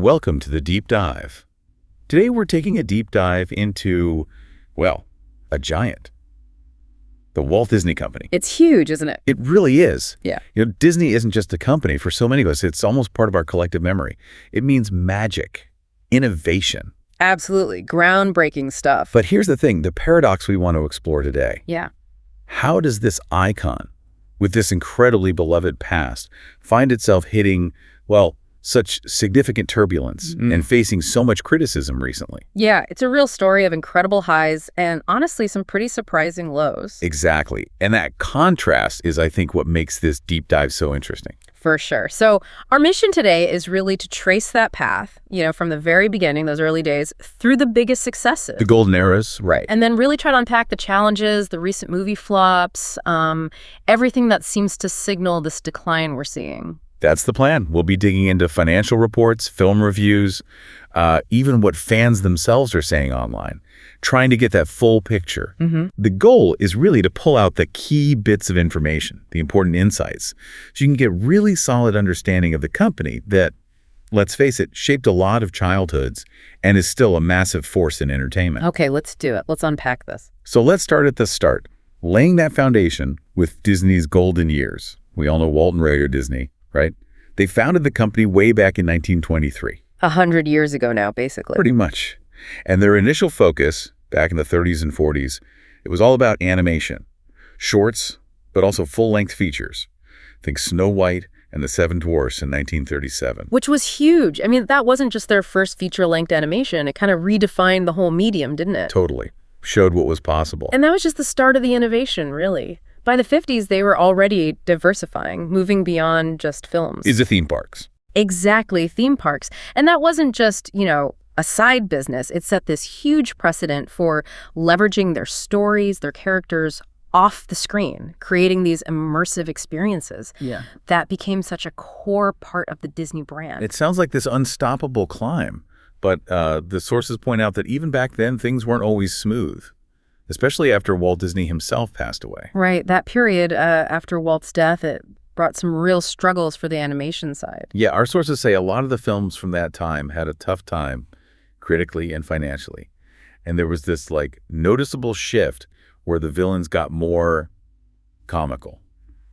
Welcome to the Deep Dive. Today we're taking a deep dive into, well, a giant. The Walt Disney Company. It's huge, isn't it? It really is. Yeah. Disney isn't just a company. For so many of us, it's almost part of our collective memory. It means magic, innovation. Absolutely. Groundbreaking stuff. But here's the thing, the paradox we want to explore today. Yeah. How does this icon, with this incredibly beloved past, find itself hitting, well, such significant turbulence and facing so much criticism recently? Yeah, it's a real story of incredible highs and honestly some pretty surprising lows. Exactly. And that contrast is, I think, what makes this deep dive so interesting. For sure. So our mission today is really to trace that path, from the very beginning, those early days, through the biggest successes. The golden eras, right. And then really try to unpack the challenges, the recent movie flops, everything that seems to signal this decline we're seeing. That's the plan. We'll be digging into financial reports, film reviews, even what fans themselves are saying online, trying to get that full picture. The goal is really to pull out the key bits of information, the important insights, so you can get really solid understanding of the company that, let's face it, shaped a lot of childhoods and is still a massive force in entertainment. Okay, let's do it. Let's unpack this. So let's start at the start, laying that foundation with Disney's golden years. We all know Walt and Ray Disney, right? They founded the company way back in 1923. 100 years ago now, basically. Pretty much. And their initial focus, back in the 30s and 40s, it was all about animation. Shorts, but also full-length features. Think Snow White and the Seven Dwarfs in 1937. Which was huge. I mean, that wasn't just their first feature-length animation. It kind of redefined the whole medium, didn't it? Totally. Showed what was possible. And that was just the start of the innovation, really. By the 50s, they were already diversifying, moving beyond just films. Is the theme parks. Exactly, theme parks. And that wasn't just, a side business. It set this huge precedent for leveraging their stories, their characters off the screen, creating these immersive experiences. Yeah. That became such a core part of the Disney brand. It sounds like this unstoppable climb, but the sources point out that even back then, things weren't always smooth, especially after Walt Disney himself passed away. Right. That period after Walt's death, it brought some real struggles for the animation side. Yeah, our sources say a lot of the films from that time had a tough time critically and financially. And there was this noticeable shift where the villains got more comical,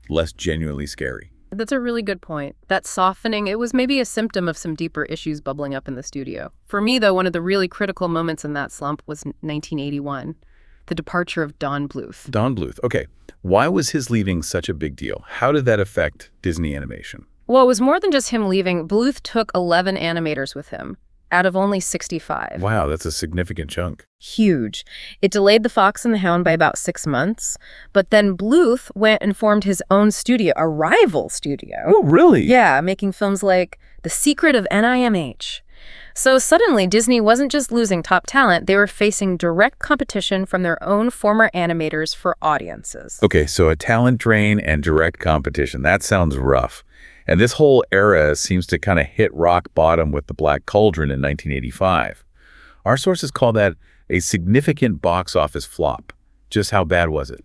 less genuinely scary. That's a really good point. That softening, it was maybe a symptom of some deeper issues bubbling up in the studio. For me, though, one of the really critical moments in that slump was 1981. The departure of Don Bluth. Don Bluth. Okay. Why was his leaving such a big deal? How did that affect Disney animation? Well, it was more than just him leaving. Bluth took 11 animators with him, out of only 65. Wow, that's a significant chunk. Huge. It delayed The Fox and the Hound by about 6 months, but then Bluth went and formed his own studio, a rival studio. Oh, really? Yeah, making films like The Secret of NIMH. So suddenly, Disney wasn't just losing top talent, they were facing direct competition from their own former animators for audiences. Okay, so a talent drain and direct competition. That sounds rough. And this whole era seems to kind of hit rock bottom with The Black Cauldron in 1985. Our sources call that a significant box office flop. Just how bad was it?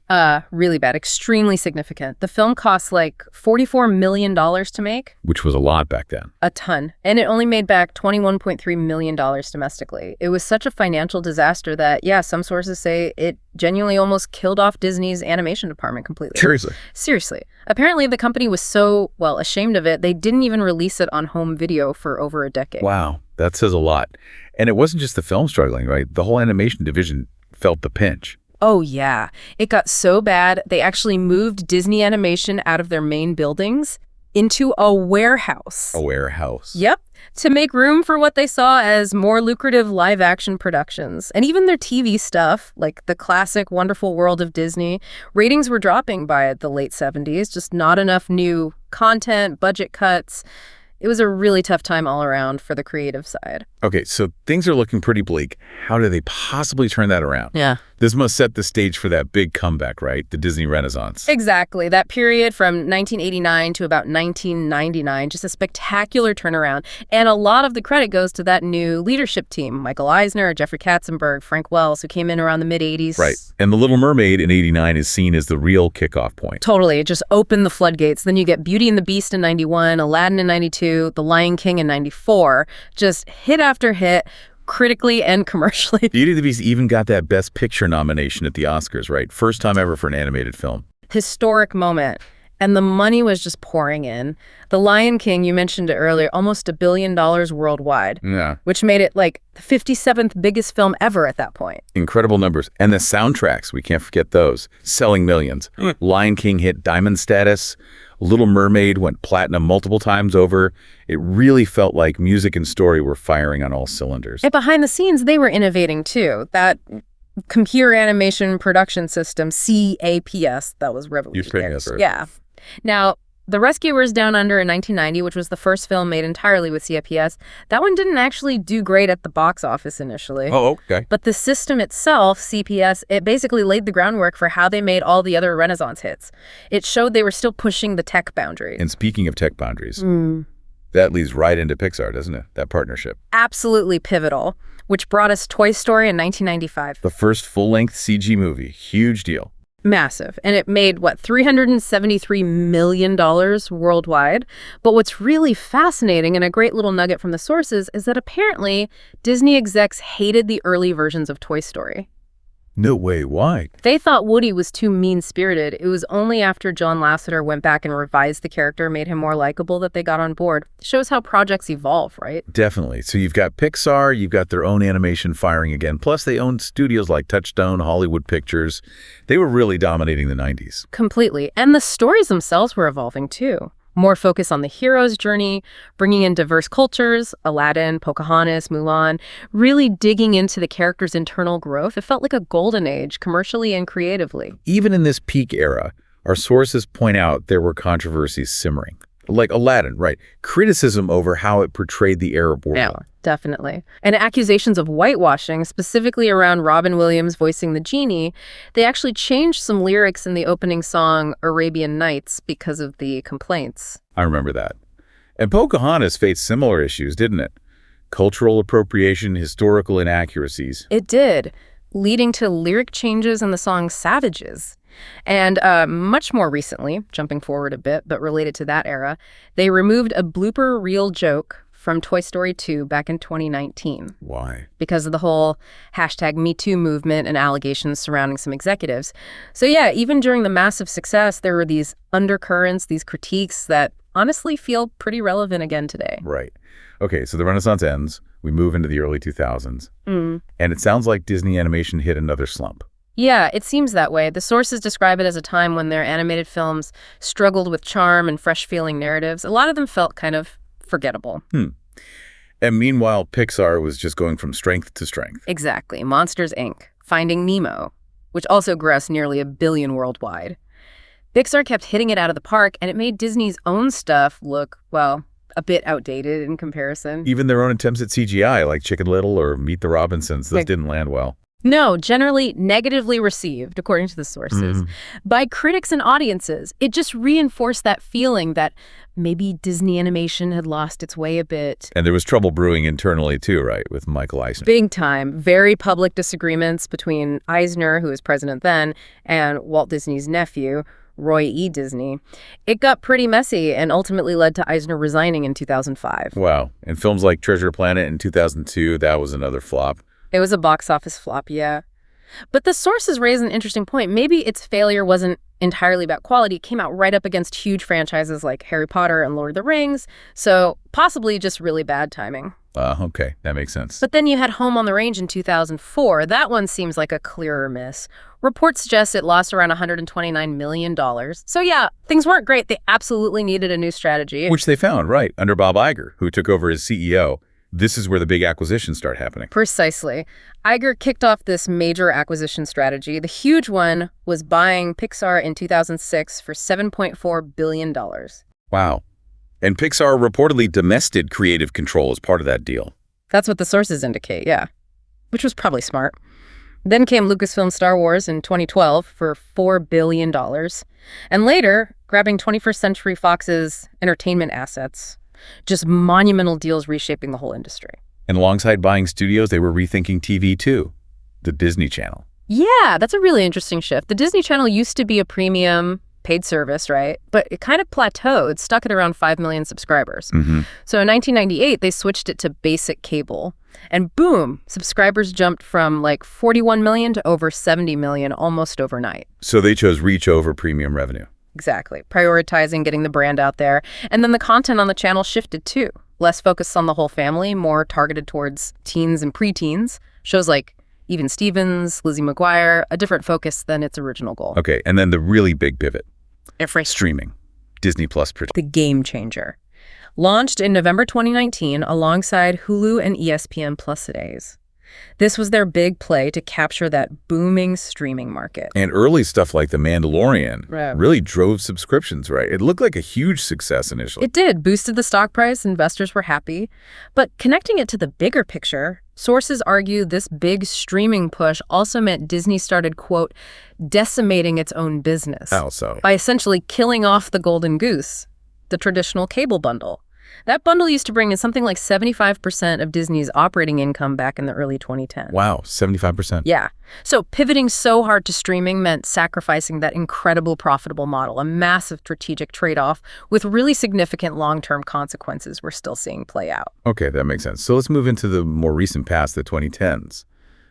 Really bad. Extremely significant. The film cost $44 million to make. Which was a lot back then. A ton. And it only made back $21.3 million domestically. It was such a financial disaster that, some sources say it genuinely almost killed off Disney's animation department completely. Seriously? Seriously. Apparently, the company was so, ashamed of it, they didn't even release it on home video for over a decade. Wow. That says a lot. And it wasn't just the film struggling, right? The whole animation division felt the pinch. Oh, yeah. It got so bad, they actually moved Disney Animation out of their main buildings into a warehouse. A warehouse. Yep. To make room for what they saw as more lucrative live-action productions. And even their TV stuff, like the classic Wonderful World of Disney, ratings were dropping by the late 70s. Just not enough new content, budget cuts. It was a really tough time all around for the creative side. Okay, so things are looking pretty bleak. How do they possibly turn that around? Yeah. This must set the stage for that big comeback, right? The Disney Renaissance. Exactly. That period from 1989 to about 1999, just a spectacular turnaround. And a lot of the credit goes to that new leadership team, Michael Eisner, Jeffrey Katzenberg, Frank Wells, who came in around the mid-'80s. Right. And The Little Mermaid in '89 is seen as the real kickoff point. Totally. It just opened the floodgates. Then you get Beauty and the Beast in '91, Aladdin in '92, 92, The Lion King in 94, just hit after hit, critically and commercially. Beauty and the Beast even got that Best Picture nomination at the Oscars, right? First time ever for an animated film. Historic moment. And the money was just pouring in. The Lion King, you mentioned it earlier, almost $1 billion worldwide. Yeah. Which made it like the 57th biggest film ever at that point. Incredible numbers. And the soundtracks, we can't forget those. Selling millions. Lion King hit diamond status. Little Mermaid went platinum multiple times over. It really felt like music and story were firing on all cylinders. And behind the scenes, they were innovating too. That computer animation production system, CAPS, that was revolutionary. Yeah. Now, The Rescuers Down Under in 1990, which was the first film made entirely with CAPS, that one didn't actually do great at the box office initially. Oh, okay. But the system itself, CPS, it basically laid the groundwork for how they made all the other Renaissance hits. It showed they were still pushing the tech boundaries. And speaking of tech boundaries, that leads right into Pixar, doesn't it? That partnership. Absolutely pivotal, which brought us Toy Story in 1995. The first full-length CG movie. Huge deal. Massive. And it made, $373 million worldwide. But what's really fascinating, and a great little nugget from the sources, is that apparently Disney execs hated the early versions of Toy Story. No way. Why? They thought Woody was too mean-spirited. It was only after John Lasseter went back and revised the character, made him more likable, that they got on board. It shows how projects evolve, right? Definitely. So you've got Pixar, you've got their own animation firing again. Plus they owned studios like Touchstone, Hollywood Pictures. They were really dominating the 90s. Completely. And the stories themselves were evolving too. More focus on the hero's journey, bringing in diverse cultures, Aladdin, Pocahontas, Mulan, really digging into the character's internal growth. It felt like a golden age, commercially and creatively. Even in this peak era, our sources point out there were controversies simmering. Like Aladdin, right? Criticism over how it portrayed the Arab world. Yeah, definitely. And accusations of whitewashing, specifically around Robin Williams voicing the genie. They actually changed some lyrics in the opening song Arabian Nights because of the complaints. I remember that. And Pocahontas faced similar issues, didn't it? Cultural appropriation, historical inaccuracies. It did, leading to lyric changes in the song Savages. And much more recently, jumping forward a bit, but related to that era, they removed a blooper reel joke from Toy Story 2 back in 2019. Why? Because of the whole #MeToo movement and allegations surrounding some executives. So yeah, even during the massive success, there were these undercurrents, these critiques that honestly feel pretty relevant again today. Right. Okay, so the Renaissance ends. We move into the early 2000s. And it sounds like Disney animation hit another slump. Yeah, it seems that way. The sources describe it as a time when their animated films struggled with charm and fresh-feeling narratives. A lot of them felt kind of forgettable. And meanwhile, Pixar was just going from strength to strength. Exactly. Monsters, Inc., Finding Nemo, which also grossed nearly $1 billion worldwide. Pixar kept hitting it out of the park, and it made Disney's own stuff look, well, a bit outdated in comparison. Even their own attempts at CGI, like Chicken Little or Meet the Robinsons, those didn't land well. No, generally negatively received, according to the sources, by critics and audiences. It just reinforced that feeling that maybe Disney animation had lost its way a bit. And there was trouble brewing internally too, right, with Michael Eisner? Big time. Very public disagreements between Eisner, who was president then, and Walt Disney's nephew, Roy E. Disney. It got pretty messy and ultimately led to Eisner resigning in 2005. Wow. And films like Treasure Planet in 2002, that was another flop. It was a box office flop, yeah. But the sources raise an interesting point. Maybe its failure wasn't entirely about quality. It came out right up against huge franchises like Harry Potter and Lord of the Rings, so possibly just really bad timing. Okay, that makes sense. But then you had Home on the Range in 2004. That one seems like a clearer miss. Reports suggest it lost around $129 million. So yeah, things weren't great. They absolutely needed a new strategy. Which they found, right, under Bob Iger, who took over as CEO. This is where the big acquisitions start happening. Precisely. Iger kicked off this major acquisition strategy. The huge one was buying Pixar in 2006 for $7.4 billion. Wow. And Pixar reportedly domested creative control as part of that deal. That's what the sources indicate, yeah. Which was probably smart. Then came Lucasfilm Star Wars in 2012 for $4 billion. And later, grabbing 21st Century Fox's entertainment assets. Just monumental deals reshaping the whole industry. And alongside buying studios, they were rethinking TV too. The Disney Channel. Yeah, that's a really interesting shift. The Disney Channel used to be a premium, paid service, right? But it kind of plateaued, stuck at around 5 million subscribers. So in 1998, they switched it to basic cable. And boom, subscribers jumped from like 41 million to over 70 million almost overnight. So they chose reach over premium revenue. Exactly. Prioritizing getting the brand out there. And then the content on the channel shifted too. Less focused on the whole family, more targeted towards teens and preteens. Shows like Even Stevens, Lizzie McGuire, a different focus than its original goal. Okay, and then the really big pivot. Every Streaming. Disney Plus. The game changer. Launched in November 2019 alongside Hulu and ESPN Plus Days. This was their big play to capture that booming streaming market. And early stuff like The Mandalorian Right. really drove subscriptions, right? It looked like a huge success initially. It did, boosted the stock price, investors were happy. But connecting it to the bigger picture, sources argue this big streaming push also meant Disney started, quote, decimating its own business. How so? By essentially killing off the golden goose, the traditional cable bundle. That bundle used to bring in something like 75% of Disney's operating income back in the early 2010s. Wow, 75%. Yeah. So pivoting so hard to streaming meant sacrificing that incredible profitable model, a massive strategic trade-off with really significant long-term consequences we're still seeing play out. Okay, that makes sense. So let's move into the more recent past, the 2010s.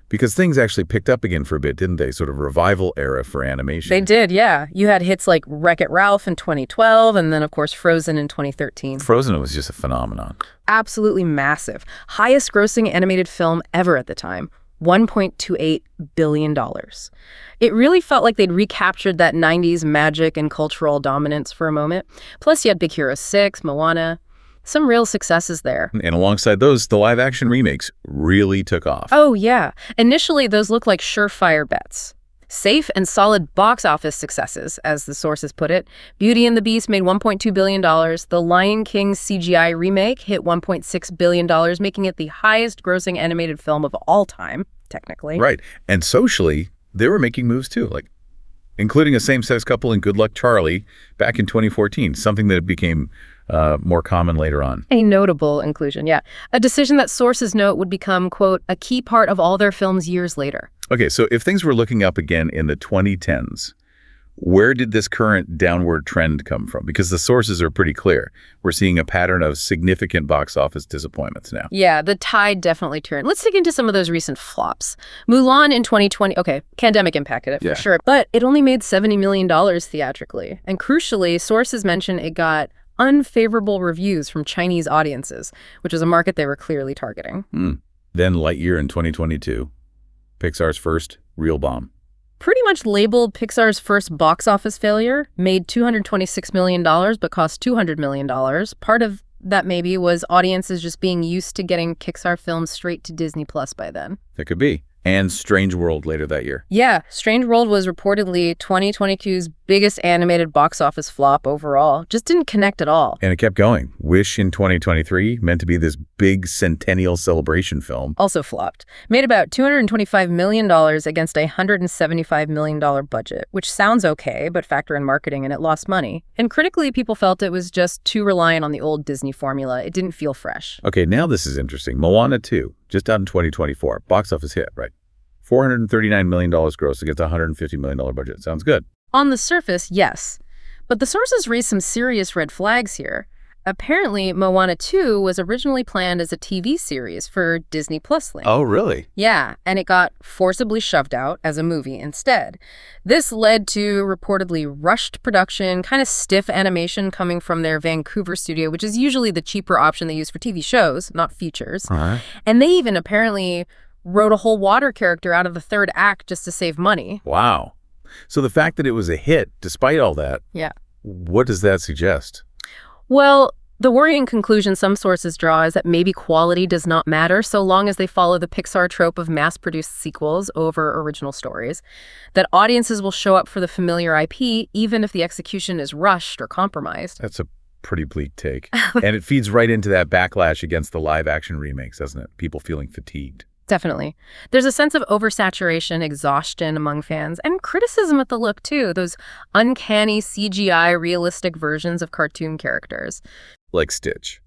Because things actually picked up again for a bit, didn't they? Sort of revival era for animation. They did, yeah. You had hits like Wreck-It Ralph in 2012, and then, of course, Frozen in 2013. Frozen was just a phenomenon. Absolutely massive. Highest grossing animated film ever at the time, $1.28 billion. It really felt like they'd recaptured that 90s magic and cultural dominance for a moment. Plus, you had Big Hero 6, Moana. Some real successes there. And alongside those, the live-action remakes really took off. Oh, yeah. Initially, those looked like surefire bets. Safe and solid box office successes, as the sources put it. Beauty and the Beast made $1.2 billion. The Lion King CGI remake hit $1.6 billion, making it the highest-grossing animated film of all time, technically. Right. And socially, they were making moves too, like including a same-sex couple in Good Luck Charlie back in 2014, something that became more common later on. A notable inclusion, yeah. A decision that sources note would become, quote, a key part of all their films years later. Okay, so if things were looking up again in the 2010s, where did this current downward trend come from? Because the sources are pretty clear. We're seeing a pattern of significant box office disappointments now. Yeah, the tide definitely turned. Let's dig into some of those recent flops. Mulan in 2020, okay, pandemic impacted it for sure, but it only made $70 million theatrically. And crucially, sources mention it got unfavorable reviews from Chinese audiences, which is a market they were clearly targeting. Then Lightyear in 2022, Pixar's first real bomb. Pretty much labeled Pixar's first box office failure, made $226 million but cost $200 million. Part of that maybe was audiences just being used to getting Pixar films straight to Disney Plus by then. It could be. And Strange World later that year. Yeah, Strange World was reportedly 2022's biggest animated box office flop overall. Just didn't connect at all. And it kept going. Wish in 2023, meant to be this big centennial celebration film. Also flopped. Made about $225 million against a $175 million budget, which sounds okay, but factor in marketing and it lost money. And critically, people felt it was just too reliant on the old Disney formula. It didn't feel fresh. Okay, now this is interesting. Moana 2, just out in 2024. Box office hit, right? $439 million gross against a $150 million budget. Sounds good. On the surface, yes. But the sources raised some serious red flags here. Apparently, Moana 2 was originally planned as a TV series for Disney Plus link. Oh, really? Yeah, and it got forcibly shoved out as a movie instead. This led to reportedly rushed production, kind of stiff animation coming from their Vancouver studio, which is usually the cheaper option they use for TV shows, not features. And they even apparently wrote a whole water character out of the third act just to save money. Wow. So the fact that it was a hit, despite all that, what does that suggest? Well, the worrying conclusion some sources draw is that maybe quality does not matter so long as they follow the Pixar trope of mass-produced sequels over original stories, that audiences will show up for the familiar IP even if the execution is rushed or compromised. That's a pretty bleak take. And it feeds right into that backlash against the live-action remakes, doesn't it? People feeling fatigued. Definitely. There's a sense of oversaturation, exhaustion among fans, and criticism at the look, too. Those uncanny CGI realistic versions of cartoon characters. Like Stitch.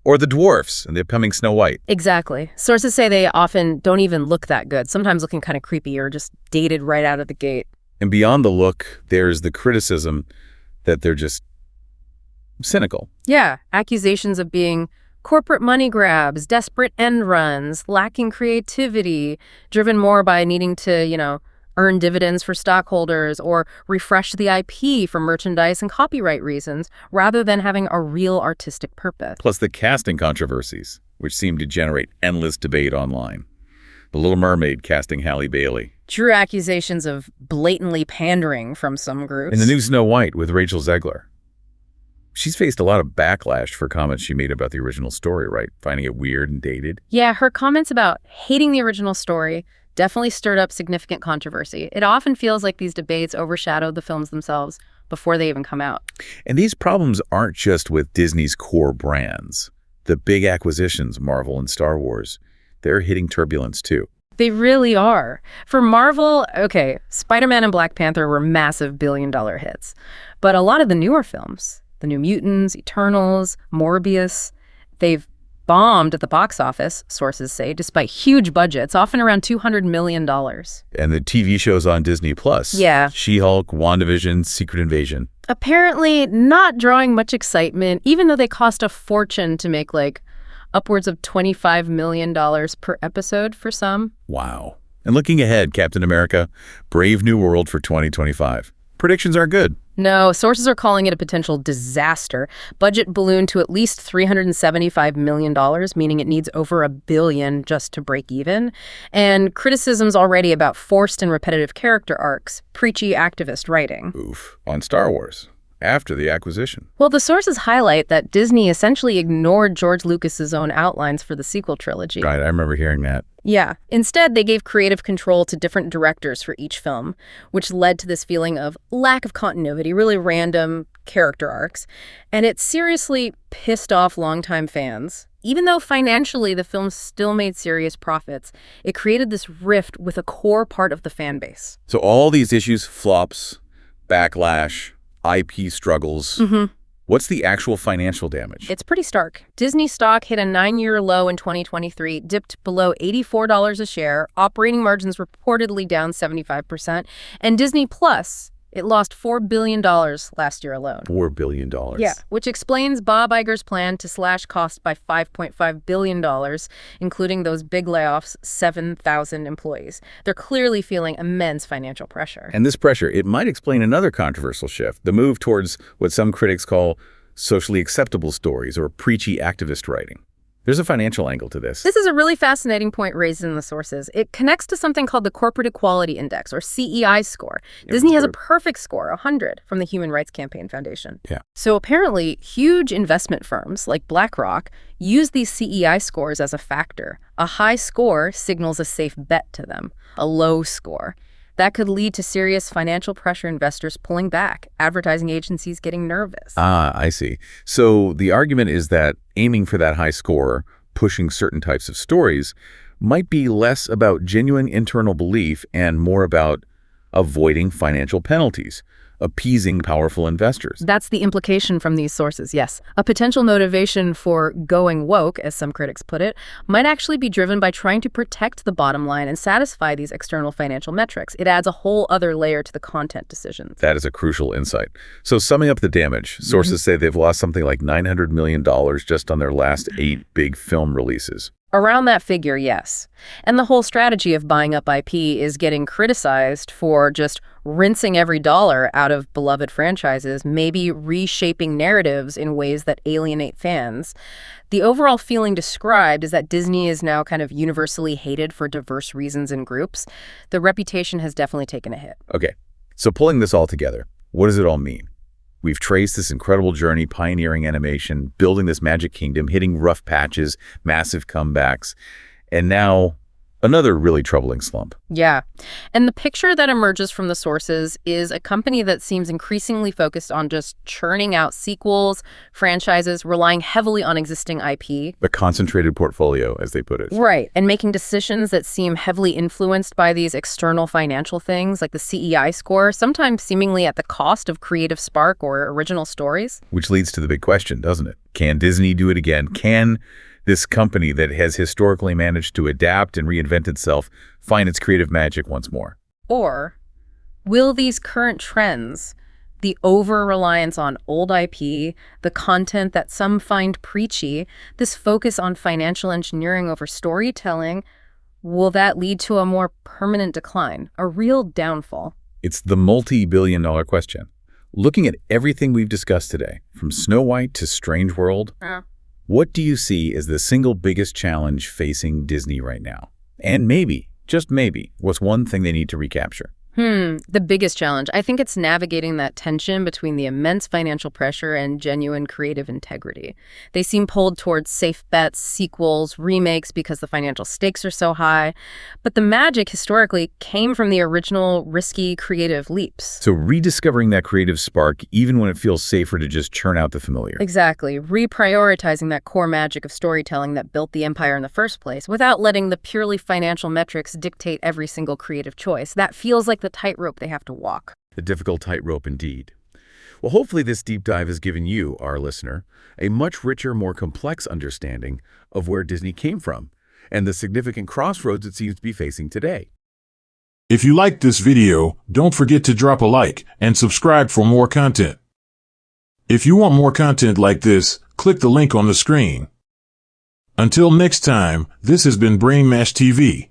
Or the dwarfs in the upcoming Snow White. Exactly. Sources say they often don't even look that good, sometimes looking kind of creepy or just dated right out of the gate. And beyond the look, there's the criticism that they're just cynical. Yeah, accusations of being corporate money grabs, desperate end runs, lacking creativity, driven more by needing to, earn dividends for stockholders or refresh the IP for merchandise and copyright reasons, rather than having a real artistic purpose. Plus the casting controversies, which seem to generate endless debate online. The Little Mermaid casting Halle Bailey. True accusations of blatantly pandering from some groups. And the new Snow White with Rachel Zegler. She's faced a lot of backlash for comments she made about the original story, right? Finding it weird and dated. Yeah, her comments about hating the original story definitely stirred up significant controversy. It often feels like these debates overshadow the films themselves before they even come out. And these problems aren't just with Disney's core brands. The big acquisitions, Marvel and Star Wars, they're hitting turbulence too. They really are. For Marvel, okay, Spider-Man and Black Panther were massive billion-dollar hits. But a lot of the newer films, the New Mutants, Eternals, Morbius, they've bombed at the box office, sources say, despite huge budgets, often around $200 million. And the TV shows on Disney Plus. Yeah. She-Hulk, WandaVision, Secret Invasion. Apparently not drawing much excitement, even though they cost a fortune to make, upwards of $25 million per episode for some. Wow. And looking ahead, Captain America, Brave New World for 2025. Predictions aren't good. No, sources are calling it a potential disaster. Budget ballooned to at least $375 million, meaning it needs over $1 billion just to break even. And criticisms already about forced and repetitive character arcs, preachy activist writing. Oof. On Star Wars, after the acquisition. Well, the sources highlight that Disney essentially ignored George Lucas's own outlines for the sequel trilogy. Right, I remember hearing that. Yeah. Instead, they gave creative control to different directors for each film, which led to this feeling of lack of continuity, really random character arcs. And it seriously pissed off longtime fans. Even though financially the film still made serious profits, it created this rift with a core part of the fan base. So all these issues, flops, backlash, IP struggles. What's the actual financial damage? It's pretty stark. Disney stock hit a 9-year low in 2023, dipped below $84 a share, operating margins reportedly down 75%, and Disney Plus, it lost $4 billion last year alone. $4 billion. Yeah, which explains Bob Iger's plan to slash costs by $5.5 billion, including those big layoffs, 7,000 employees. They're clearly feeling immense financial pressure. And this pressure, it might explain another controversial shift, the move towards what some critics call socially acceptable stories or preachy activist writing. There's a financial angle to this. This is a really fascinating point raised in the sources. It connects to something called the Corporate Equality Index, or CEI score. Disney has a perfect score, 100, from the Human Rights Campaign Foundation. Yeah. So apparently, huge investment firms like BlackRock use these CEI scores as a factor. A high score signals a safe bet to them. A low score, that could lead to serious financial pressure, investors pulling back, advertising agencies getting nervous. Ah, I see. So the argument is that aiming for that high score, pushing certain types of stories, might be less about genuine internal belief and more about avoiding financial penalties, appeasing powerful investors. That's the implication from these sources, yes. A potential motivation for going woke, as some critics put it, might actually be driven by trying to protect the bottom line and satisfy these external financial metrics. It adds a whole other layer to the content decisions. That is a crucial insight. So summing up the damage, sources say they've lost something like $900 million just on their last 8 big film releases. Around that figure, yes. And the whole strategy of buying up IP is getting criticized for just rinsing every dollar out of beloved franchises, maybe reshaping narratives in ways that alienate fans. The overall feeling described is that Disney is now kind of universally hated for diverse reasons and groups. The reputation has definitely taken a hit. Okay, so pulling this all together, what does it all mean? We've traced this incredible journey, pioneering animation, building this magic kingdom, hitting rough patches, massive comebacks, and now another really troubling slump. Yeah. And the picture that emerges from the sources is a company that seems increasingly focused on just churning out sequels, franchises, relying heavily on existing IP. A concentrated portfolio, as they put it. Right. And making decisions that seem heavily influenced by these external financial things, like the CEI score, sometimes seemingly at the cost of creative spark or original stories. Which leads to the big question, doesn't it? Can Disney do it again? Can this company that has historically managed to adapt and reinvent itself find its creative magic once more? Or will these current trends The over-reliance on old IP, the content that some find preachy, this focus on financial engineering over storytelling, will that lead to a more permanent decline, a real downfall? It's the multi-billion-dollar question. Looking at everything we've discussed today, from Snow White to Strange World, what do you see as the single biggest challenge facing Disney right now? And maybe, just maybe, what's one thing they need to recapture? The biggest challenge. I think it's navigating that tension between the immense financial pressure and genuine creative integrity. They seem pulled towards safe bets, sequels, remakes because the financial stakes are so high. But the magic historically came from the original risky creative leaps. So rediscovering that creative spark even when it feels safer to just churn out the familiar. Exactly. Reprioritizing that core magic of storytelling that built the empire in the first place without letting the purely financial metrics dictate every single creative choice. That feels like the tightrope they have to walk. The difficult tightrope indeed. Well, hopefully this deep dive has given you, our listener, a much richer, more complex understanding of where Disney came from and the significant crossroads it seems to be facing today. If you liked this video, don't forget to drop a like and subscribe for more content. If you want more content like this, click the link on the screen. Until next time, this has been Brain Mash TV.